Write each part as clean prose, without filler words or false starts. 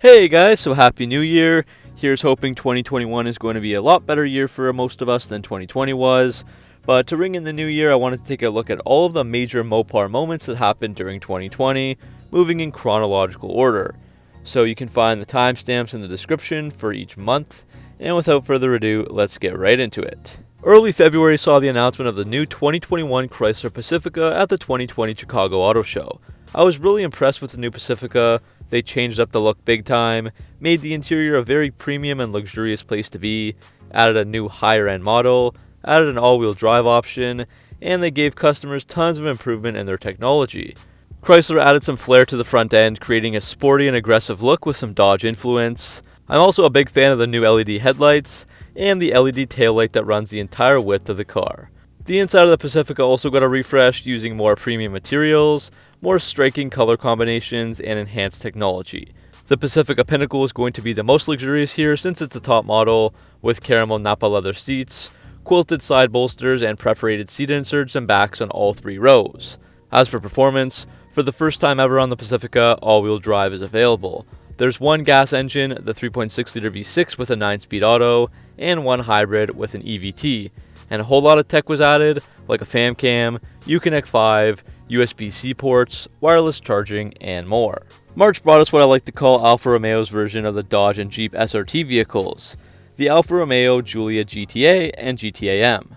Hey guys, so happy new year. Here's hoping 2021 is going to be a lot better year for most of us than 2020 was. But to ring in the new year, I wanted to take a look at all of the major Mopar moments that happened during 2020, moving in chronological order. So you can find the timestamps in the description for each month. And without further ado, let's get right into it. Early February saw the announcement of the new 2021 Chrysler Pacifica at the 2020 Chicago Auto Show. I was really impressed with the new Pacifica. They changed up the look big time, made the interior a very premium and luxurious place to be, added a new higher end model, added an all-wheel drive option, and they gave customers tons of improvement in their technology. Chrysler added some flair to the front end, creating a sporty and aggressive look with some Dodge influence. I'm also a big fan of the new LED headlights and the LED taillight that runs the entire width of the car. The inside of the Pacifica also got a refresh using more premium materials, more striking color combinations, and enhanced technology. The Pacifica Pinnacle is going to be the most luxurious here since it's a top model, with caramel Napa leather seats, quilted side bolsters, and perforated seat inserts and backs on all three rows. As for performance, for the first time ever on the Pacifica, all-wheel drive is available. There's one gas engine, the 3.6-liter V6 with a 9-speed auto, and one hybrid with an EVT. And a whole lot of tech was added, like a fam cam, Uconnect 5, USB-C ports, wireless charging, and more. March brought us what I like to call Alfa Romeo's version of the Dodge and Jeep SRT vehicles, the Alfa Romeo Giulia GTA and GTA M.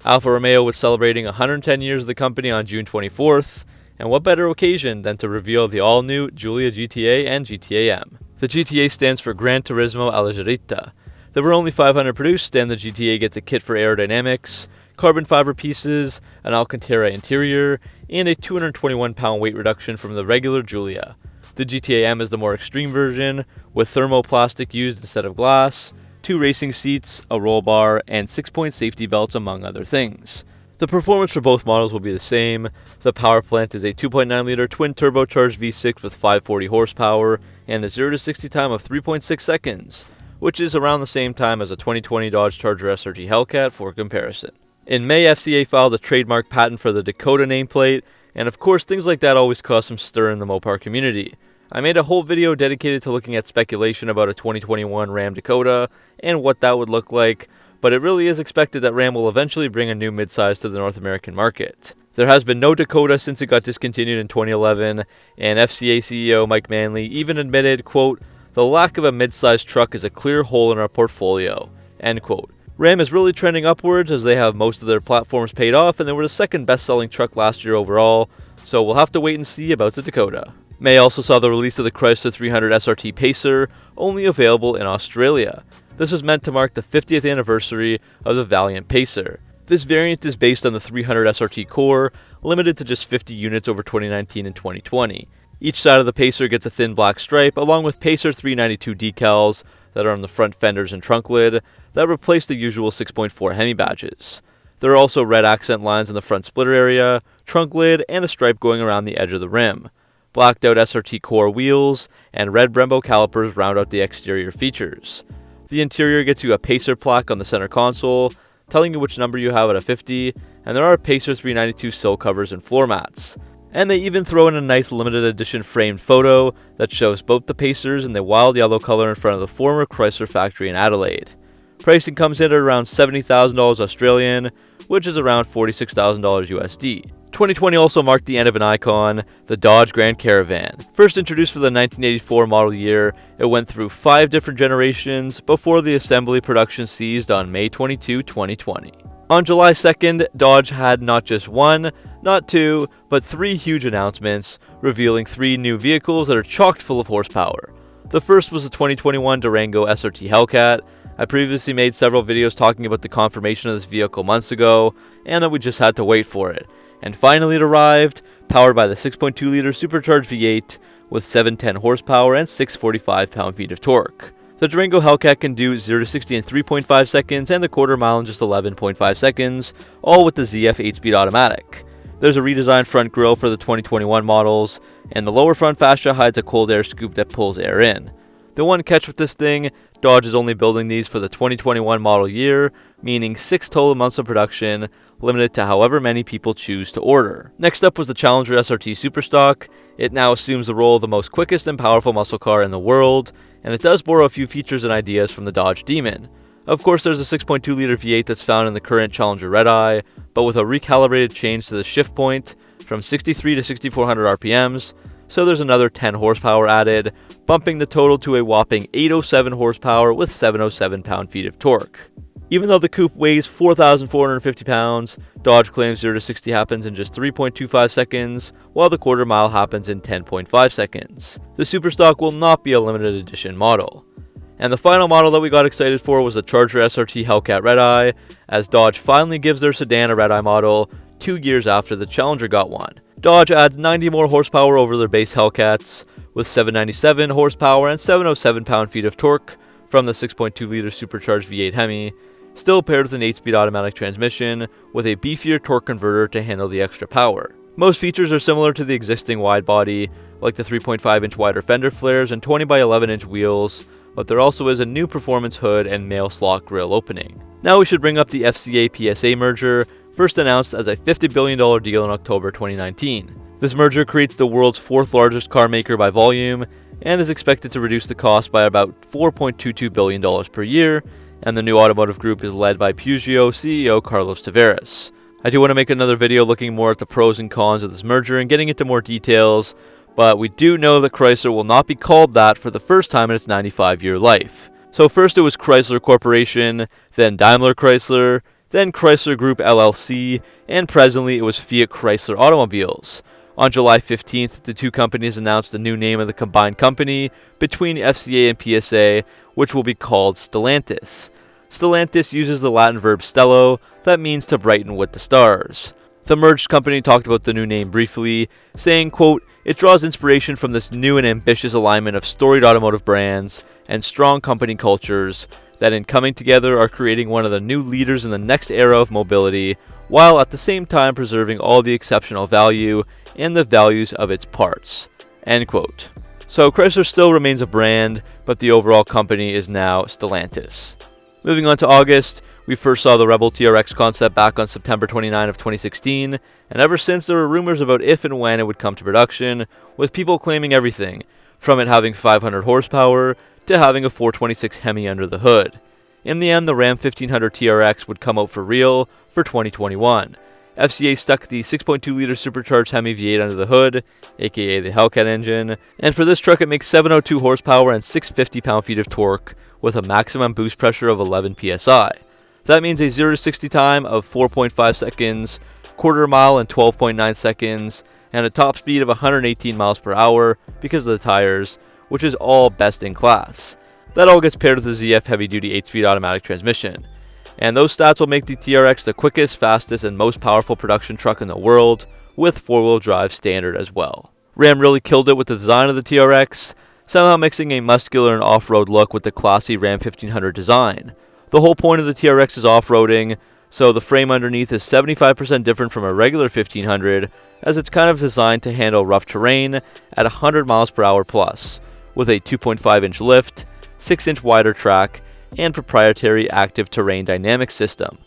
Alfa Romeo was celebrating 110 years of the company on June 24th, and what better occasion than to reveal the all-new Giulia GTA and GTA M. The GTA stands for Gran Turismo Alleggerita. There were only 500 produced, and the GTA gets a kit for aerodynamics, carbon fiber pieces, an Alcantara interior, and a 221-pound weight reduction from the regular Giulia. The GTA M is the more extreme version, with thermoplastic used instead of glass, 2 racing seats, a roll bar, and 6-point safety belts among other things. The performance for both models will be the same. The power plant is a 2.9-liter twin-turbocharged V6 with 540 horsepower and a 0-60 time of 3.6 seconds, which is around the same time as a 2020 Dodge Charger SRT Hellcat for comparison. In May, FCA filed a trademark patent for the Dakota nameplate, and of course things like that always cause some stir in the Mopar community. I made a whole video dedicated to looking at speculation about a 2021 Ram Dakota and what that would look like, but it really is expected that Ram will eventually bring a new midsize to the North American market. There has been no Dakota since it got discontinued in 2011, and FCA CEO Mike Manley even admitted, quote, "The lack of a midsize truck is a clear hole in our portfolio," end quote. Ram is really trending upwards as they have most of their platforms paid off, and they were the second best-selling truck last year overall, so we'll have to wait and see about the Dakota. May also saw the release of the Chrysler 300 SRT Pacer, only available in Australia. This was meant to mark the 50th anniversary of the Valiant Pacer. This variant is based on the 300 SRT core, limited to just 50 units over 2019 and 2020. Each side of the Pacer gets a thin black stripe, along with Pacer 392 decals that are on the front fenders and trunk lid that replace the usual 6.4 Hemi badges. There are also red accent lines in the front splitter area, trunk lid, and a stripe going around the edge of the rim. Blacked out SRT core wheels and red Brembo calipers round out the exterior features. The interior gets you a Pacer plaque on the center console, telling you which number you have out of 50, and there are Pacer 392 sill covers and floor mats. And they even throw in a nice limited edition framed photo that shows both the Pacers in the wild yellow color in front of the former Chrysler factory in Adelaide. Pricing comes in at around $70,000 Australian, which is around $46,000 USD. 2020 also marked the end of an icon, the Dodge Grand Caravan. First introduced for the 1984 model year, it went through 5 different generations before the assembly production ceased on May 22, 2020. On July 2nd, Dodge had not just 1, not 2, but 3 huge announcements, revealing 3 new vehicles that are chock full of horsepower. The first was the 2021 Durango SRT Hellcat. I previously made several videos talking about the confirmation of this vehicle months ago, and that we just had to wait for it. And finally it arrived, powered by the 6.2-liter supercharged V8 with 710 horsepower and 645 pound-feet of torque. The Durango Hellcat can do 0-60 in 3.5 seconds and the quarter mile in just 11.5 seconds, all with the ZF 8-speed automatic. There's a redesigned front grille for the 2021 models, and the lower front fascia hides a cold air scoop that pulls air in. The one catch with this thing, Dodge is only building these for the 2021 model year, meaning 6 total months of production, limited to however many people choose to order. Next up was the Challenger SRT Superstock. It now assumes the role of the most quickest and powerful muscle car in the world, and it does borrow a few features and ideas from the Dodge Demon. Of course, there's a 6.2-liter V8 that's found in the current Challenger Redeye, but with a recalibrated change to the shift point from 63 to 6400 RPMs, so there's another 10 horsepower added, bumping the total to a whopping 807 horsepower with 707 pound-feet of torque. Even though the coupe weighs 4,450 pounds, Dodge claims 0 to 60 happens in just 3.25 seconds, while the quarter mile happens in 10.5 seconds. The Superstock will not be a limited edition model. And the final model that we got excited for was the Charger SRT Hellcat Redeye, as Dodge finally gives their sedan a Redeye model 2 years after the Challenger got one. Dodge adds 90 more horsepower over their base Hellcats, with 797 horsepower and 707 pound-feet of torque from the 6.2-liter supercharged V8 Hemi, still paired with an 8-speed automatic transmission with a beefier torque converter to handle the extra power. Most features are similar to the existing wide body, like the 3.5-inch wider fender flares and 20 by 11-inch wheels, but there also is a new performance hood and mail slot grille opening. Now we should bring up the FCA PSA merger, first announced as a $50 billion deal in October 2019. This merger creates the world's 4th largest car maker by volume, and is expected to reduce the cost by about $4.22 billion per year, and the new automotive group is led by Peugeot CEO Carlos Tavares. I do want to make another video looking more at the pros and cons of this merger and getting into more details, but we do know that Chrysler will not be called that for the first time in its 95-year life. So first it was Chrysler Corporation, then Daimler Chrysler, then Chrysler Group LLC, and presently it was Fiat Chrysler Automobiles. On July 15th, the two companies announced the new name of the combined company between FCA and PSA, which will be called Stellantis. Stellantis uses the Latin verb stello, that means to brighten with the stars. The merged company talked about the new name briefly, saying, quote, "It draws inspiration from this new and ambitious alignment of storied automotive brands and strong company cultures that in coming together are creating one of the new leaders in the next era of mobility, while at the same time preserving all the exceptional value and the values of its parts." End quote. So Chrysler still remains a brand, but the overall company is now Stellantis. Moving on to August, we first saw the Rebel TRX concept back on September 29 of 2016, and ever since there were rumors about if and when it would come to production, with people claiming everything, from it having 500 horsepower to having a 426 Hemi under the hood. In the end, the Ram 1500 TRX would come out for real for 2021. FCA stuck the 6.2-liter supercharged Hemi V8 under the hood, aka the Hellcat engine, and for this truck it makes 702 horsepower and 650 pound-feet of torque, with a maximum boost pressure of 11 psi. That means a 0 to 60 time of 4.5 seconds, quarter mile in 12.9 seconds, and a top speed of 118 miles per hour because of the tires, which is all best in class. That all gets paired with the ZF heavy-duty 8-speed automatic transmission. And those stats will make the TRX the quickest, fastest, and most powerful production truck in the world, with 4-wheel drive standard as well. Ram really killed it with the design of the TRX, somehow mixing a muscular and off-road look with the classy Ram 1500 design. The whole point of the TRX is off-roading, so the frame underneath is 75% different from a regular 1500, as it's kind of designed to handle rough terrain at 100 miles per hour plus, with a 2.5-inch lift, 6-inch wider track, and proprietary active terrain dynamic system.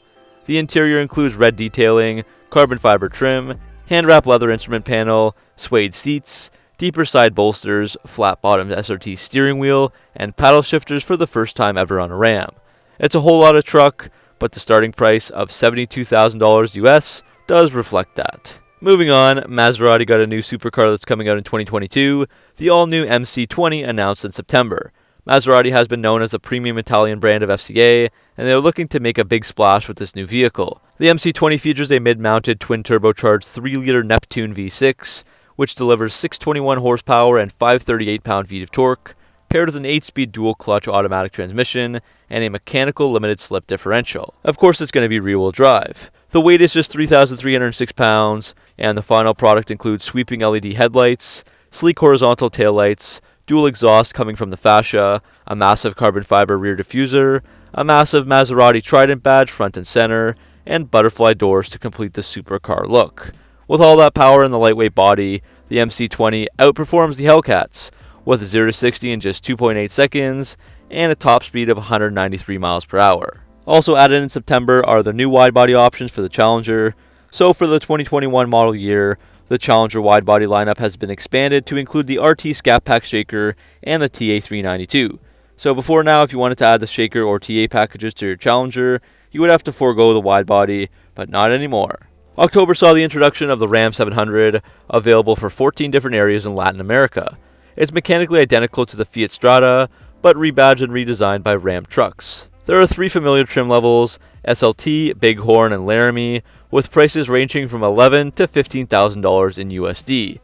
The interior includes red detailing, carbon fiber trim, hand-wrapped leather instrument panel, suede seats, deeper side bolsters, flat-bottomed SRT steering wheel, and paddle shifters for the first time ever on a Ram. It's a whole lot of truck, but the starting price of $72,000 US does reflect that. Moving on, Maserati got a new supercar that's coming out in 2022, the all-new MC20 announced in September. Maserati has been known as the premium Italian brand of FCA, and they're looking to make a big splash with this new vehicle. The MC20 features a mid-mounted twin-turbocharged 3-liter Neptune V6, which delivers 621 horsepower and 538 pound-feet of torque, paired with an 8-speed dual-clutch automatic transmission and a mechanical limited-slip differential. Of course, it's going to be rear-wheel drive. The weight is just 3,306 pounds, and the final product includes sweeping LED headlights, sleek horizontal taillights, dual exhaust coming from the fascia, a massive carbon fiber rear diffuser, a massive Maserati Trident badge front and center, and butterfly doors to complete the supercar look. With all that power in the lightweight body, the MC20 outperforms the Hellcats, with a 0 to 60 in just 2.8 seconds, and a top speed of 193 miles per hour. Also added in September are the new wide-body options for the Challenger. So for the 2021 model year, the Challenger wide-body lineup has been expanded to include the RT Scat Pack Shaker and the TA392. So before now, if you wanted to add the Shaker or TA packages to your Challenger, you would have to forego the wide-body, but not anymore. October saw the introduction of the Ram 700, available for 14 different areas in Latin America. It's mechanically identical to the Fiat Strada, but rebadged and redesigned by Ram trucks. There are 3 familiar trim levels, SLT, Bighorn, and Laramie, with prices ranging from $11,000 to $15,000 in USD.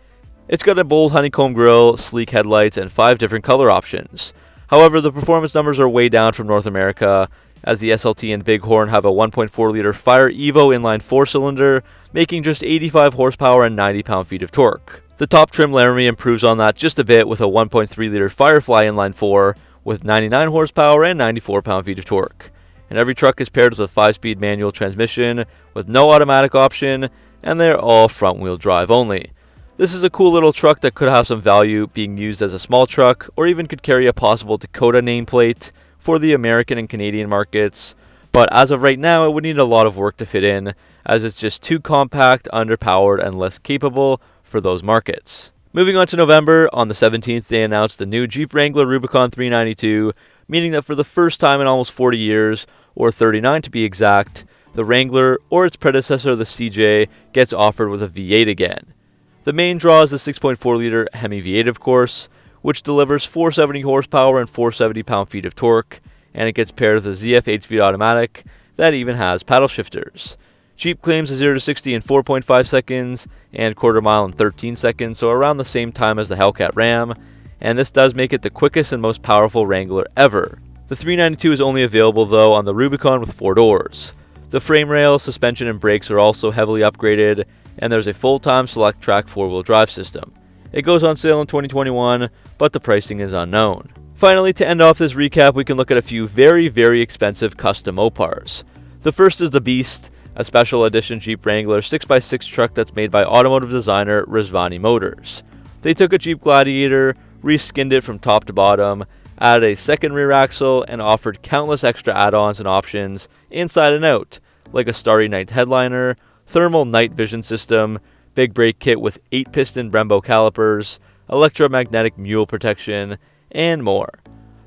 It's got a bold honeycomb grille, sleek headlights, and 5 different color options. However, the performance numbers are way down from North America, as the SLT and Bighorn have a 1.4-liter Fire Evo inline 4-cylinder, making just 85 horsepower and 90 pound-feet of torque. The top trim Laramie improves on that just a bit with a 1.3-liter Firefly inline 4 with 99 horsepower and 94 pound-feet of torque. And every truck is paired with a 5-speed manual transmission with no automatic option, and they're all front-wheel drive only. This is a cool little truck that could have some value being used as a small truck, or even could carry a possible Dakota nameplate for the American and Canadian markets, but as of right now it would need a lot of work to fit in, as it's just too compact, underpowered, and less capable for those markets. Moving on to November, on the 17th they announced the new Jeep Wrangler Rubicon 392, meaning that for the first time in almost 40 years, or 39 to be exact, the Wrangler, or its predecessor the CJ, gets offered with a V8 again. The main draw is the 6.4-liter Hemi V8 of course, which delivers 470 horsepower and 470 pound-feet of torque, and it gets paired with a ZF 8-speed automatic that even has paddle shifters. Jeep claims a 0 to 60 in 4.5 seconds and quarter mile in 13 seconds, so around the same time as the Hellcat Ram, and this does make it the quickest and most powerful Wrangler ever. The 392 is only available though on the Rubicon with 4 doors. The frame rail, suspension, and brakes are also heavily upgraded, and there's a full-time select track 4-wheel drive system. It goes on sale in 2021, but the pricing is unknown. Finally, to end off this recap, we can look at a few very expensive custom Mopars. The first is the Beast, a special edition Jeep Wrangler 6x6 truck that's made by automotive designer Rizvani Motors. They took a Jeep Gladiator, reskinned it from top to bottom, added a second rear axle, and offered countless extra add-ons and options inside and out, like a Starry Night headliner, thermal night vision system, big brake kit with 8-piston Brembo calipers, electromagnetic mule protection, and more.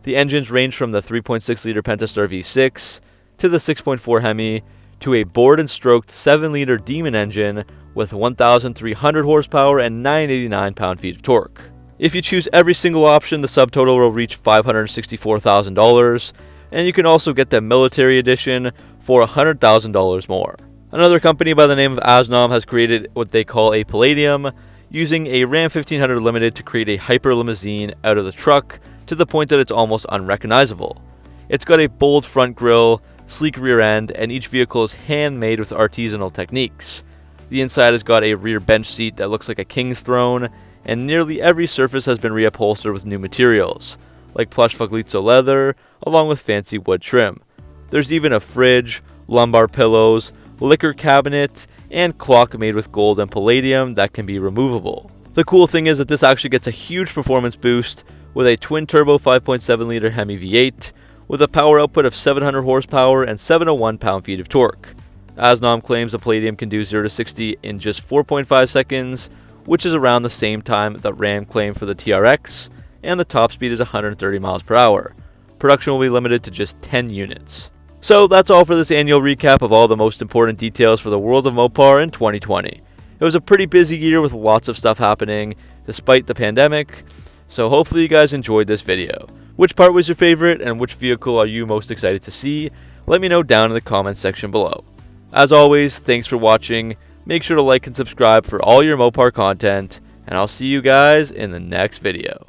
The engines range from the 3.6-liter Pentastar V6 to the 6.4 Hemi to a bored and stroked 7-liter Demon engine with 1,300 horsepower and 989 pound-feet of torque. If you choose every single option, the subtotal will reach $564,000, and you can also get the Military Edition for $100,000 more. Another company by the name of Asnom has created what they call a Palladium, using a Ram 1500 Limited to create a hyper limousine out of the truck to the point that it's almost unrecognizable. It's got a bold front grille, sleek rear end, and each vehicle is handmade with artisanal techniques. The inside has got a rear bench seat that looks like a king's throne, and nearly every surface has been reupholstered with new materials, like plush Faglizzo leather, along with fancy wood trim. There's even a fridge, lumbar pillows, liquor cabinet, and clock made with gold and palladium that can be removable. The cool thing is that this actually gets a huge performance boost with a twin-turbo 5.7-liter Hemi V8 with a power output of 700 horsepower and 701 pound-feet of torque. Asnom claims the Palladium can do 0 to 60 in just 4.5 seconds, which is around the same time that Ram claimed for the TRX, and the top speed is 130 miles per hour. Production will be limited to just 10 units. So that's all for this annual recap of all the most important details for the world of Mopar in 2020. It was a pretty busy year with lots of stuff happening, despite the pandemic, so hopefully you guys enjoyed this video. Which part was your favorite, and which vehicle are you most excited to see? Let me know down in the comments section below. As always, thanks for watching, make sure to like and subscribe for all your Mopar content, and I'll see you guys in the next video.